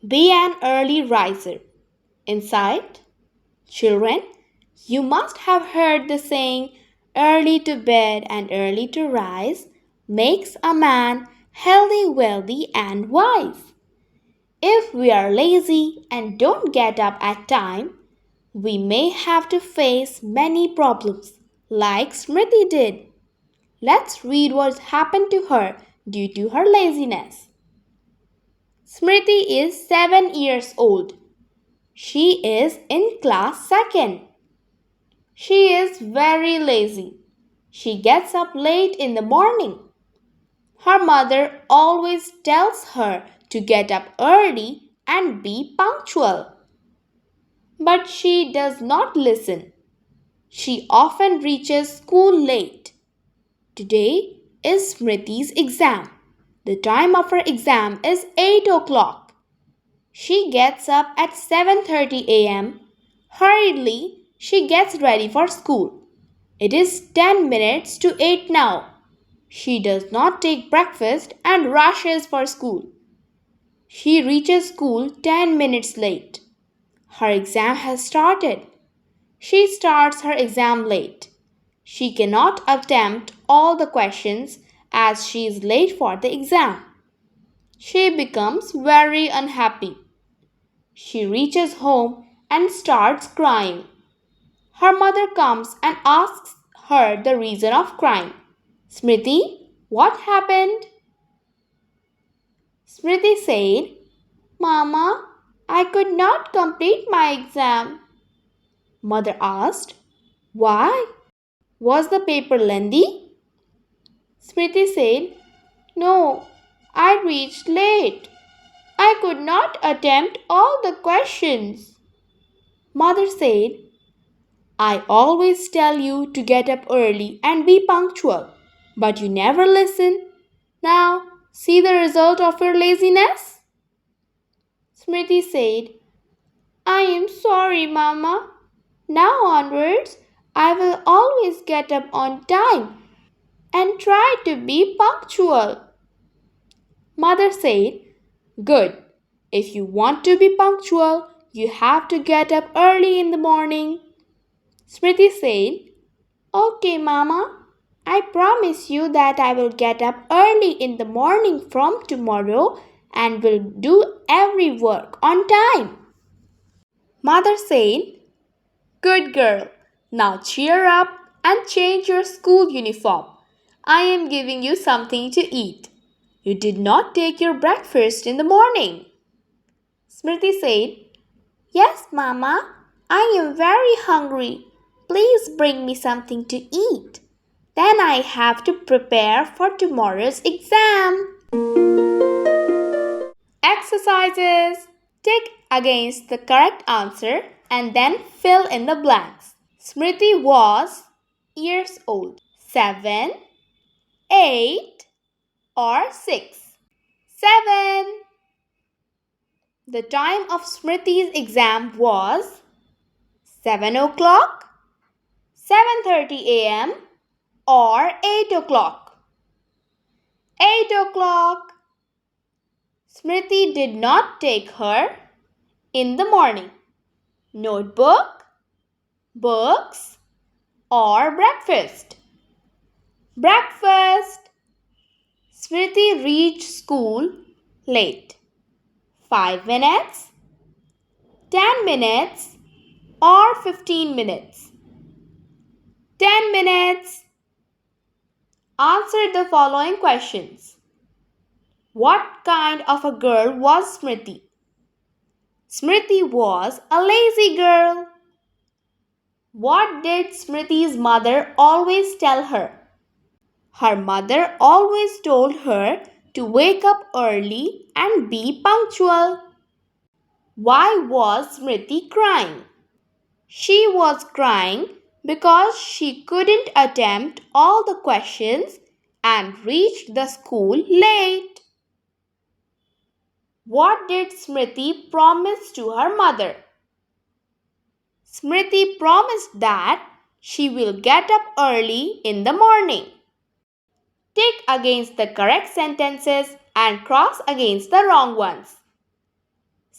Be an early riser. Insight: children, you must have heard the saying, early to bed and early to rise makes a man healthy, wealthy, and wise. If we are lazy and don't get up at time, we may have to face many problems, like Smriti did. Let's read what happened to her due to her laziness. Smriti is 7 years old. She is in class 2nd. She is very lazy. She gets up late in the morning. Her mother always tells her to get up early and be punctual. But she does not listen. She often reaches school late. Today is Smriti's exam. The time of her exam is 8 o'clock. She gets up at 7:30 a.m. Hurriedly, she gets ready for school. It is 10 minutes to 8 now. She does not take breakfast and rushes for school. She reaches school 10 minutes late. Her exam has started. She starts her exam late. She cannot attempt all the questions as she is late for the exam. She becomes very unhappy. She reaches home and starts crying. Her mother comes and asks her the reason of crying. Smriti, what happened? Smriti said, Mama, I could not complete my exam. Mother asked, Why? Was the paper lengthy? Smriti said, No, I reached late. I could not attempt all the questions. Mother said, I always tell you to get up early and be punctual, but you never listen. Now, see the result of your laziness? Smriti said, I am sorry, Mama. Now onwards, I will always get up on time and try to be punctual. Mother said, Good. If you want to be punctual, you have to get up early in the morning. Smriti said, Okay, Mama. I promise you that I will get up early in the morning from tomorrow and will do every work on time. Mother said, Good girl. Now cheer up and change your school uniform. I am giving you something to eat. You did not take your breakfast in the morning. Smriti said, Yes, Mama. I am very hungry. Please bring me something to eat. Then I have to prepare for tomorrow's exam. Exercises. Tick against the correct answer and then fill in the blanks. Smriti was years old. 7, 8 or 6. 7. The time of Smriti's exam was 7 o'clock, 7:30 a.m. or 8 o'clock. 8 o'clock. Smriti did not take her in the morning notebook, books or breakfast. Breakfast. Smriti reached school late. 5 minutes, 10 minutes or 15 minutes. 10 minutes. Answer the following questions. What kind of a girl was Smriti? Smriti was a lazy girl. What did Smriti's mother always tell her? Her mother always told her to wake up early and be punctual. Why was Smriti crying? She was crying because she couldn't attempt all the questions and reached the school late. What did Smriti promise to her mother? Smriti promised that she will get up early in the morning. Tick against the correct sentences and cross against the wrong ones.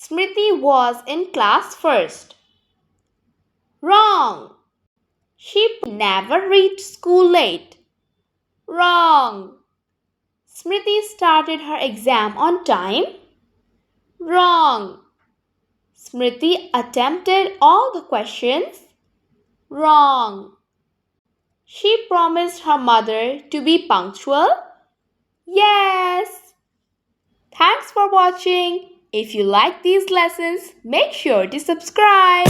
Smriti was in class first. Wrong. She never reached school late. Wrong. Smriti started her exam on time. Wrong. Smriti attempted all the questions. Wrong. She promised her mother to be punctual. Yes. Thanks for watching. If you like these lessons, make sure to subscribe.